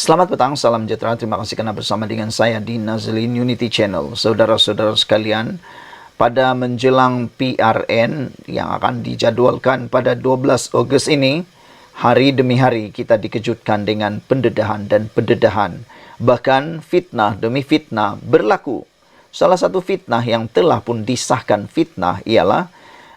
Selamat petang, salam sejahtera. Terima kasih kerana bersama dengan saya di Nazlin Unity Channel. Saudara-saudara sekalian, pada menjelang PRN yang akan dijadwalkan pada 12 Ogos ini, hari demi hari kita dikejutkan dengan pendedahan dan pendedahan. Bahkan fitnah demi fitnah berlaku. Salah satu fitnah yang telah pun disahkan fitnah ialah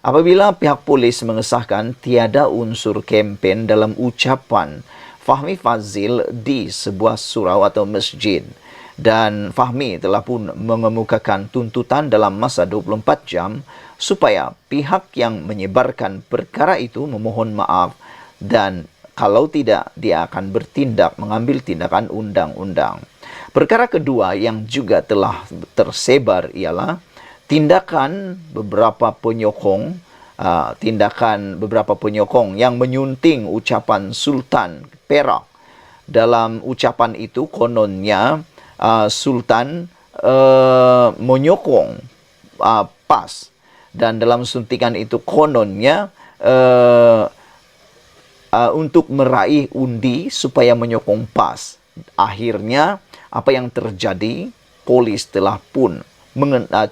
apabila pihak polis mengesahkan tiada unsur kempen dalam ucapan Fahmi Fadzil di sebuah surau atau masjid. Dan Fahmi telah pun mengemukakan tuntutan dalam masa 24 jam supaya pihak yang menyebarkan perkara itu memohon maaf dan kalau tidak dia akan bertindak mengambil tindakan undang-undang. Perkara kedua yang juga telah tersebar ialah tindakan beberapa penyokong yang menyunting ucapan Sultan Perak. Dalam ucapan itu kononnya Sultan menyokong PAS, dan dalam suntikan itu kononnya untuk meraih undi supaya menyokong PAS. Akhirnya apa yang terjadi, polis telah pun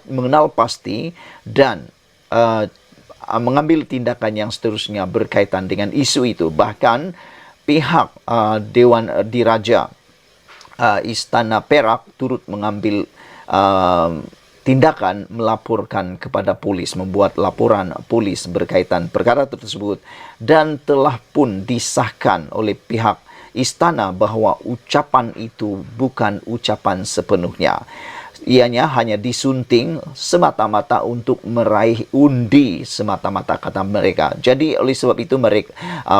mengenal pasti dan mengambil tindakan yang seterusnya berkaitan dengan isu itu. Bahkan pihak Dewan Diraja Istana Perak turut mengambil tindakan melaporkan kepada polis, membuat laporan polis berkaitan perkara tersebut, dan telah pun disahkan oleh pihak istana bahawa ucapan itu bukan ucapan sepenuhnya. Ianya hanya disunting semata-mata untuk meraih undi semata-mata, kata mereka. Jadi oleh sebab itu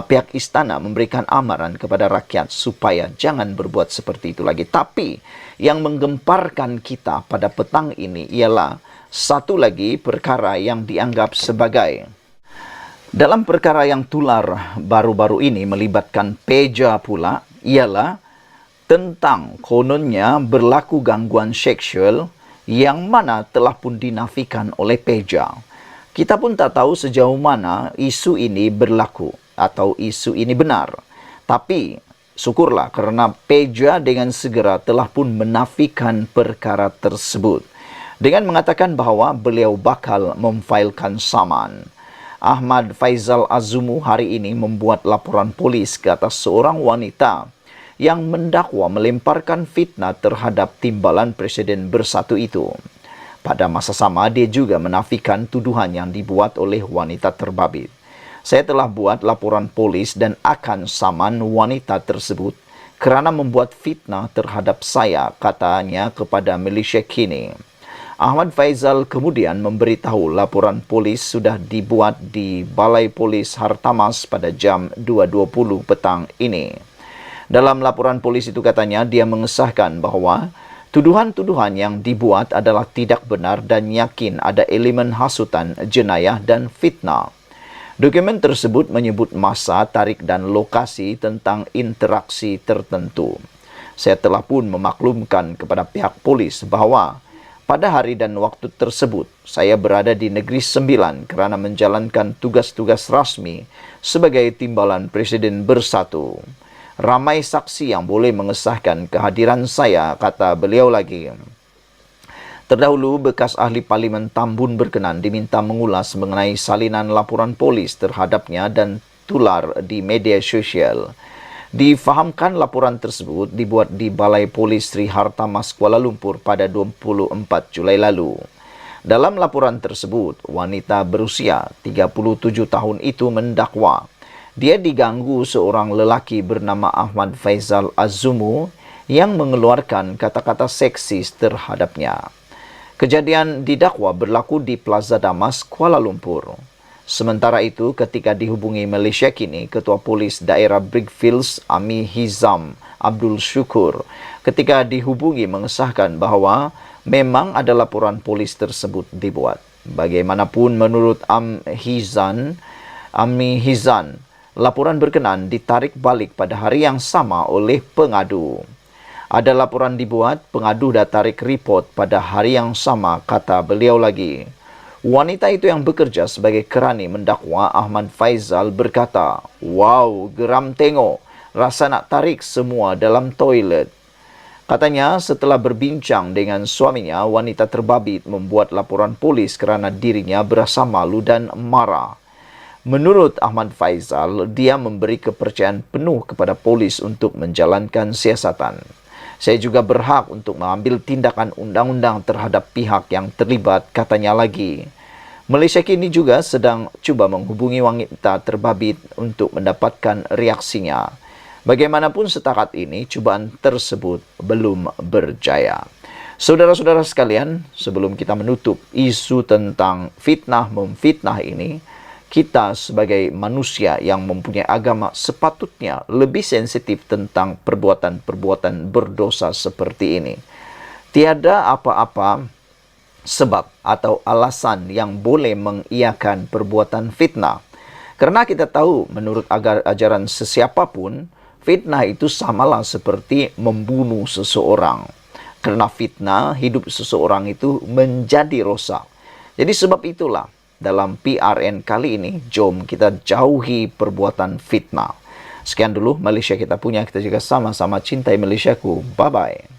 pihak istana memberikan amaran kepada rakyat supaya jangan berbuat seperti itu lagi. Tapi yang menggemparkan kita pada petang ini ialah satu lagi perkara yang dianggap sebagai dalam perkara yang tular baru-baru ini melibatkan Peja pula, ialah tentang kononnya berlaku gangguan seksual yang mana telah pun dinafikan oleh Peja. Kita pun tak tahu sejauh mana isu ini berlaku atau isu ini benar. Tapi syukurlah kerana Peja dengan segera telah pun menafikan perkara tersebut dengan mengatakan bahawa beliau bakal memfailkan saman. Ahmad Faizal Azumu hari ini membuat laporan polis ke atas seorang wanita yang mendakwa melemparkan fitnah terhadap timbalan Presiden Bersatu itu. Pada masa sama, dia juga menafikan tuduhan yang dibuat oleh wanita terbabit. Saya telah buat laporan polis dan akan saman wanita tersebut kerana membuat fitnah terhadap saya, katanya kepada Malaysia Kini. Ahmad Faizal kemudian memberitahu laporan polis sudah dibuat di Balai Polis Hartamas pada jam 2.20 petang ini. Dalam laporan polis itu katanya dia mengesahkan bahawa tuduhan-tuduhan yang dibuat adalah tidak benar dan yakin ada elemen hasutan, jenayah dan fitnah. Dokumen tersebut menyebut masa, tarik dan lokasi tentang interaksi tertentu. Saya telah pun memaklumkan kepada pihak polis bahawa pada hari dan waktu tersebut saya berada di Negeri Sembilan kerana menjalankan tugas-tugas rasmi sebagai timbalan Presiden Bersatu. Ramai saksi yang boleh mengesahkan kehadiran saya, kata beliau lagi. Terdahulu, bekas ahli Parlimen Tambun berkenan diminta mengulas mengenai salinan laporan polis terhadapnya dan tular di media sosial. Difahamkan laporan tersebut dibuat di Balai Polis Sri Hartamas Kuala Lumpur pada 24 Julai lalu. Dalam laporan tersebut, wanita berusia 37 tahun itu mendakwa dia diganggu seorang lelaki bernama Ahmad Faizal Azumu yang mengeluarkan kata-kata seksis terhadapnya. Kejadian didakwa berlaku di Plaza Damas, Kuala Lumpur. Sementara itu, ketika dihubungi Malaysia Kini, Ketua Polis Daerah Brickfields Ami Hizam Abdul Syukur ketika dihubungi mengesahkan bahawa memang ada laporan polis tersebut dibuat. Bagaimanapun menurut Ami Hizan, laporan berkenan ditarik balik pada hari yang sama oleh pengadu. Ada laporan dibuat, pengadu dah tarik report pada hari yang sama, kata beliau lagi. Wanita itu yang bekerja sebagai kerani mendakwa Ahmad Faizal berkata, "Wow, geram tengok. rasa nak tarik semua dalam toilet. Katanya setelah berbincang dengan suaminya, wanita terbabit membuat laporan polis kerana dirinya berasa malu dan marah. Menurut Ahmad Faizal, dia memberi kepercayaan penuh kepada polis untuk menjalankan siasatan. Saya juga berhak untuk mengambil tindakan undang-undang terhadap pihak yang terlibat, katanya lagi. Malaysia kini juga sedang cuba menghubungi wanita terbabit untuk mendapatkan reaksinya. Bagaimanapun setakat ini, cubaan tersebut belum berjaya. Saudara-saudara sekalian, sebelum kita menutup isu tentang fitnah memfitnah ini, kita sebagai manusia yang mempunyai agama sepatutnya lebih sensitif tentang perbuatan-perbuatan berdosa seperti ini. Tiada apa-apa sebab atau alasan yang boleh mengiyakan perbuatan fitnah. Kerana kita tahu menurut ajaran sesiapapun, fitnah itu samalah seperti membunuh seseorang. Kerana fitnah, hidup seseorang itu menjadi rosak. Jadi sebab itulah, dalam PRN kali ini, jom kita jauhi perbuatan fitnah. Sekian dulu Malaysia kita punya, kita juga sama-sama cintai Malaysiaku. Bye-bye.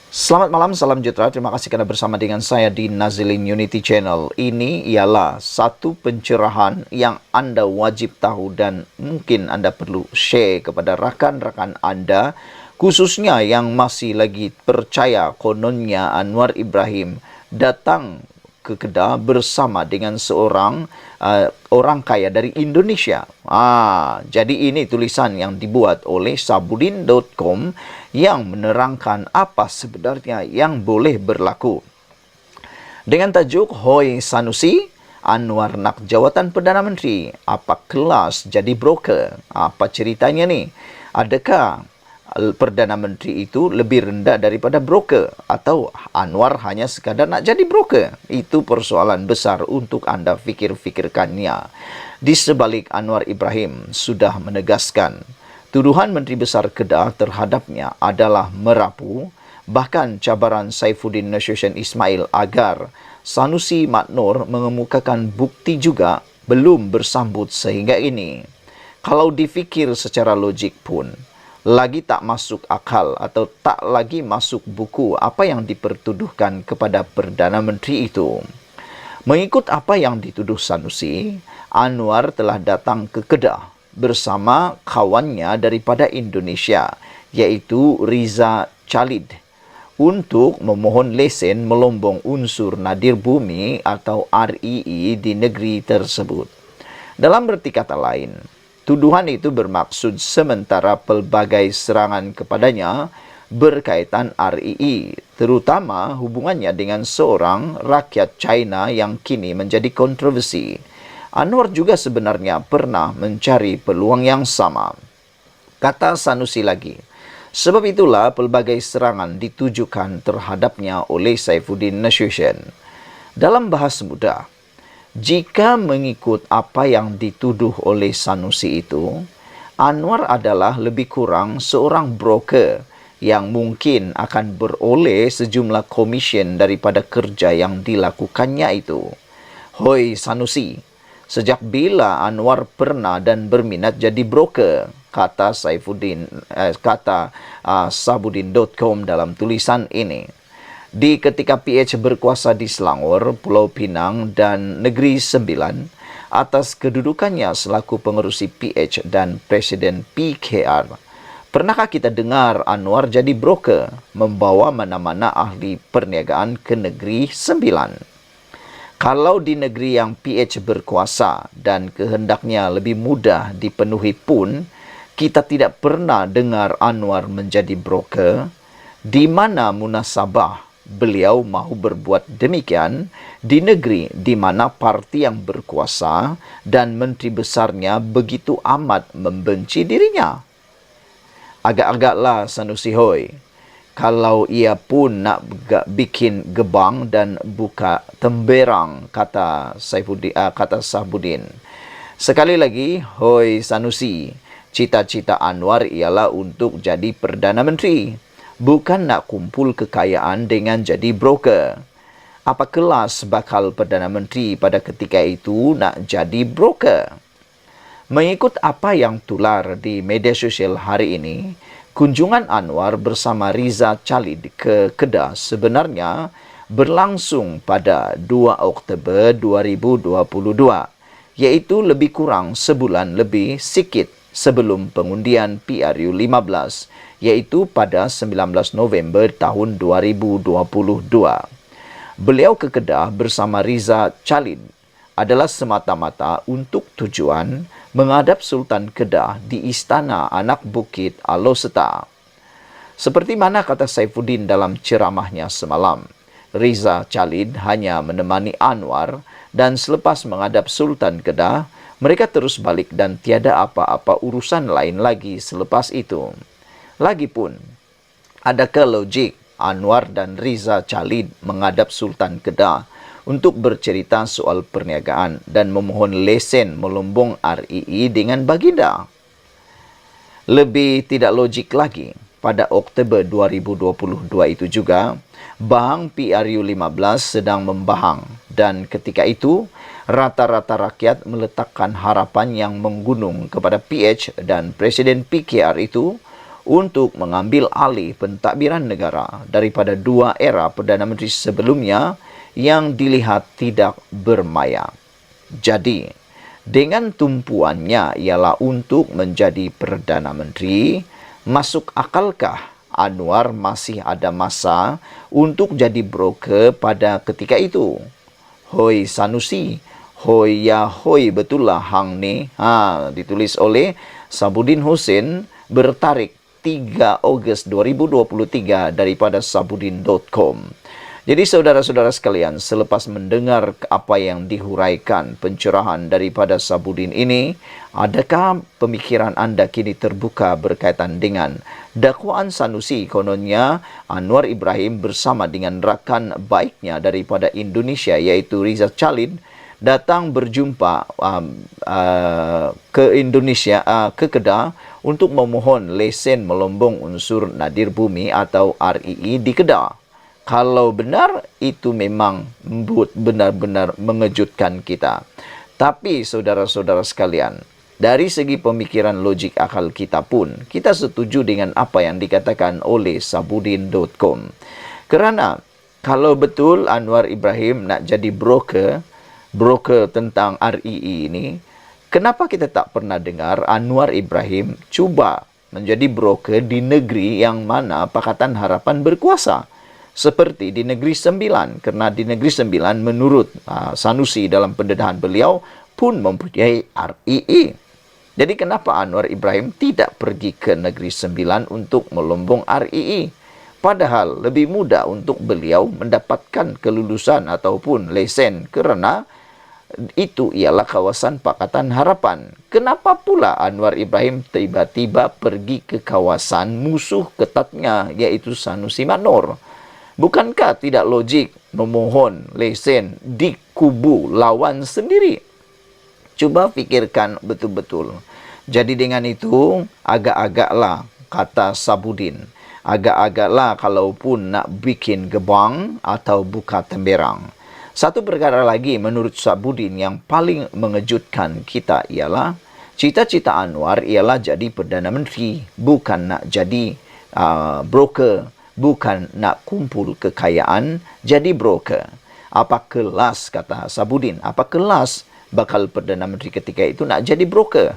Selamat malam, salam sejahtera. Terima kasih kerana bersama dengan saya di Nazilin Unity Channel. Ini ialah satu pencerahan yang anda wajib tahu dan mungkin anda perlu share kepada rakan-rakan anda, khususnya yang masih lagi percaya kononnya Anwar Ibrahim datang ke Kedah bersama dengan seorang orang kaya dari Indonesia. Jadi ini tulisan yang dibuat oleh sabudin.com yang menerangkan apa sebenarnya yang boleh berlaku. Dengan tajuk Hoi Sanusi, Anwar nak jawatan Perdana Menteri. Apa kelas jadi broker? Apa ceritanya ni? Adakah Perdana Menteri itu lebih rendah daripada broker, atau Anwar hanya sekadar nak jadi broker? Itu persoalan besar untuk anda fikir-fikirkannya. Di sebalik Anwar Ibrahim sudah menegaskan tuduhan Menteri Besar Kedah terhadapnya adalah merapu, bahkan cabaran Saifuddin Nasution Ismail agar Sanusi Maknor mengemukakan bukti juga belum bersambut sehingga ini. Kalau difikir secara logik pun, lagi tak masuk akal atau tak lagi masuk buku apa yang dipertuduhkan kepada Perdana Menteri itu. Mengikut apa yang dituduh Sanusi, Anwar telah datang ke Kedah bersama kawannya daripada Indonesia, iaitu Riza Khalid, untuk memohon lesen melombong unsur nadir bumi atau REE di negeri tersebut. Dalam berarti kata lain, tuduhan itu bermaksud sementara pelbagai serangan kepadanya berkaitan REE, terutama hubungannya dengan seorang rakyat China yang kini menjadi kontroversi. Anwar juga sebenarnya pernah mencari peluang yang sama. Kata Sanusi lagi, sebab itulah pelbagai serangan ditujukan terhadapnya oleh Saifuddin Nasution. Dalam bahasa mudah, jika mengikut apa yang dituduh oleh Sanusi itu, Anwar adalah lebih kurang seorang broker yang mungkin akan beroleh sejumlah komisen daripada kerja yang dilakukannya itu. Hoi Sanusi, sejak bila Anwar pernah dan berminat jadi broker? Kata sabudin.com dalam tulisan ini. Di ketika PH berkuasa di Selangor, Pulau Pinang dan Negeri Sembilan, atas kedudukannya selaku pengerusi PH dan Presiden PKR, pernahkah kita dengar Anwar jadi broker membawa mana-mana ahli perniagaan ke Negeri Sembilan? Kalau di negeri yang PH berkuasa dan kehendaknya lebih mudah dipenuhi pun, kita tidak pernah dengar Anwar menjadi broker, di mana munasabah beliau mahu berbuat demikian di negeri di mana parti yang berkuasa dan menteri besarnya begitu amat membenci dirinya. Agak-agaklah Sanusi hoi, kalau ia pun nak bikin gebang dan buka temberang, kata Sabudin. Sekali lagi, hoi Sanusi, cita-cita Anwar ialah untuk jadi Perdana Menteri, bukan nak kumpul kekayaan dengan jadi broker. Apa kelas bakal Perdana Menteri pada ketika itu nak jadi broker? Mengikut apa yang tular di media sosial hari ini, kunjungan Anwar bersama Riza Khalid ke Kedah sebenarnya berlangsung pada 2 Oktober 2022, yaitu lebih kurang sebulan lebih sikit sebelum pengundian PRU 15, yaitu pada 19 November tahun 2022. Beliau ke Kedah bersama Riza Khalid adalah semata-mata untuk tujuan menghadap Sultan Kedah di Istana Anak Bukit Aloseta. Seperti mana kata Saifuddin dalam ceramahnya semalam, Riza Khalid hanya menemani Anwar dan selepas menghadap Sultan Kedah, mereka terus balik dan tiada apa-apa urusan lain lagi selepas itu. Lagipun, adakah logik Anwar dan Riza Khalid menghadap Sultan Kedah untuk bercerita soal perniagaan dan memohon lesen melombong RII dengan baginda? Lebih tidak logik lagi, pada Oktober 2022 itu juga, bahang PRU 15 sedang membahang dan ketika itu, rata-rata rakyat meletakkan harapan yang menggunung kepada PH dan Presiden PKR itu untuk mengambil alih pentadbiran negara daripada dua era Perdana Menteri sebelumnya yang dilihat tidak bermaya. Jadi, dengan tumpuannya ialah untuk menjadi Perdana Menteri, masuk akalkah Anwar masih ada masa untuk jadi broker pada ketika itu? Hoi Sanusi, hoi ya hoi betul lah hang ni. Ditulis oleh Sabudin Hussein, bertarik 3 Ogos 2023 daripada sabudin.com. Jadi saudara-saudara sekalian, selepas mendengar apa yang dihuraikan pencerahan daripada Sabudin ini, adakah pemikiran anda kini terbuka berkaitan dengan dakwaan Sanusi? Kononnya Anwar Ibrahim bersama dengan rakan baiknya daripada Indonesia iaitu Riza Khalid datang berjumpa ke Indonesia, ke Kedah untuk memohon lesen melombong unsur nadir bumi atau RII di Kedah. Kalau benar, itu memang benar-benar mengejutkan kita. Tapi saudara-saudara sekalian, dari segi pemikiran logik akal kita pun, kita setuju dengan apa yang dikatakan oleh sabudin.com. Kerana kalau betul Anwar Ibrahim nak jadi broker tentang RII ini, kenapa kita tak pernah dengar Anwar Ibrahim cuba menjadi broker di negeri yang mana Pakatan Harapan berkuasa? Seperti di Negeri Sembilan, kerana di Negeri Sembilan menurut Sanusi dalam pendedahan beliau pun mempunyai RII. Jadi kenapa Anwar Ibrahim tidak pergi ke Negeri Sembilan untuk melombong RII? Padahal lebih mudah untuk beliau mendapatkan kelulusan ataupun lesen kerana itu ialah kawasan Pakatan Harapan. Kenapa pula Anwar Ibrahim tiba-tiba pergi ke kawasan musuh ketatnya iaitu Sanusi Manor? Bukankah tidak logik memohon lesen di kubu lawan sendiri? Cuba fikirkan betul-betul. Jadi dengan itu, agak-agaklah, kata Sabudin, agak-agaklah kalaupun nak bikin gebang atau buka temberang. Satu perkara lagi menurut Sabudin yang paling mengejutkan kita ialah cita-cita Anwar ialah jadi Perdana Menteri, bukan nak jadi broker. Bukan nak kumpul kekayaan jadi broker. Apa kelas, kata Sabudin, apa kelas bakal Perdana Menteri ketika itu nak jadi broker?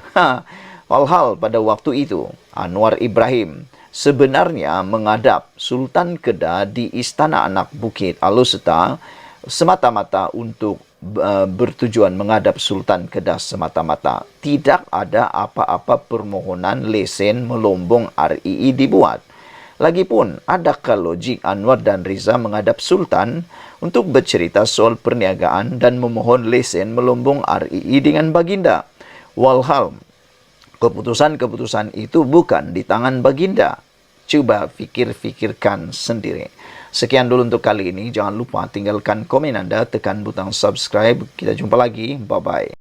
Walhal pada waktu itu, Anwar Ibrahim sebenarnya menghadap Sultan Kedah di Istana Anak Bukit Aloseta semata-mata untuk bertujuan menghadap Sultan Kedah semata-mata. Tidak ada apa-apa permohonan lesen melombong RII dibuat. Lagipun, adakah logik Anwar dan Riza menghadap Sultan untuk bercerita soal perniagaan dan memohon lesen melombong RII dengan baginda? Walhal, keputusan-keputusan itu bukan di tangan baginda. Cuba fikir-fikirkan sendiri. Sekian dulu untuk kali ini. Jangan lupa tinggalkan komen anda, tekan butang subscribe. Kita jumpa lagi. Bye-bye.